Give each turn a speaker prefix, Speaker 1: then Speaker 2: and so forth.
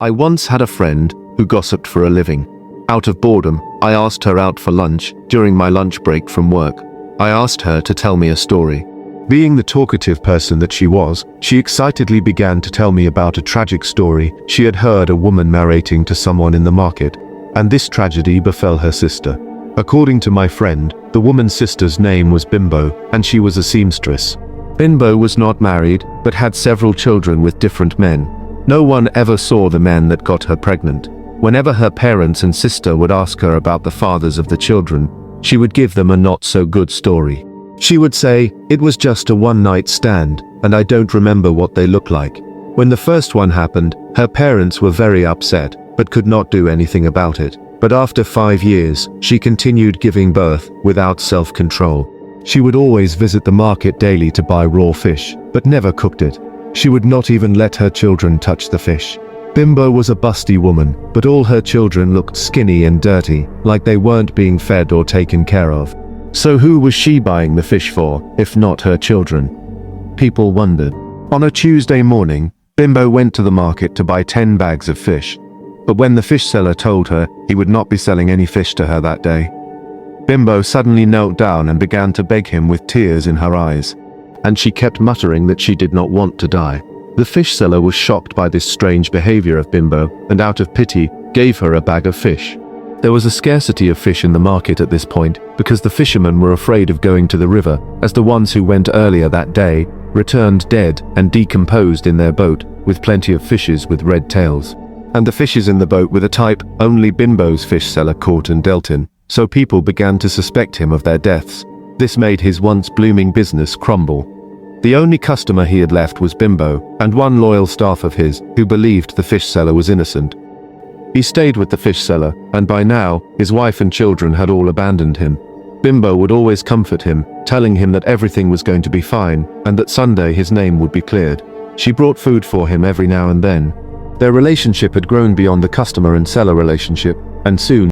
Speaker 1: I once had a friend who gossiped for a living. Out of boredom, I asked her out for lunch during my lunch break from work. I asked her to tell me a story. Being the talkative person that she was, she excitedly began to tell me about a tragic story she had heard a woman narrating to someone in the market, and this tragedy befell her sister. According to my friend, the woman's sister's name was Bimbo, and she was a seamstress. Bimbo was not married, but had several children with different men. No one ever saw the men that got her pregnant. Whenever her parents and sister would ask her about the fathers of the children, she would give them a not-so-good story. She would say, "It was just a one-night stand, and I don't remember what they looked like." When the first one happened, her parents were very upset, but could not do anything about it. But after 5 years, she continued giving birth without self-control. She would always visit the market daily to buy raw fish, but never cooked it. She would not even let her children touch the fish. Bimbo was a busty woman, but all her children looked skinny and dirty, like they weren't being fed or taken care of. So who was she buying the fish for, if not her children? People wondered. On a Tuesday morning, Bimbo went to the market to buy 10 bags of fish. But when the fish seller told her he would not be selling any fish to her that day, Bimbo suddenly knelt down and began to beg him with tears in her eyes. And she kept muttering that she did not want to die. The fish seller was shocked by this strange behavior of Bimbo, and out of pity, gave her a bag of fish. There was a scarcity of fish in the market at this point, because the fishermen were afraid of going to the river, as the ones who went earlier that day returned dead and decomposed in their boat, with plenty of fishes with red tails. And the fishes in the boat were the type only Bimbo's fish seller caught and dealt in, so people began to suspect him of their deaths. This made his once blooming business crumble. The only customer he had left was Bimbo, and one loyal staff of his, who believed the fish seller was innocent. He stayed with the fish seller, and by now, his wife and children had all abandoned him. Bimbo would always comfort him, telling him that everything was going to be fine, and that someday his name would be cleared. She brought food for him every now and then. Their relationship had grown beyond the customer and seller relationship, and soon,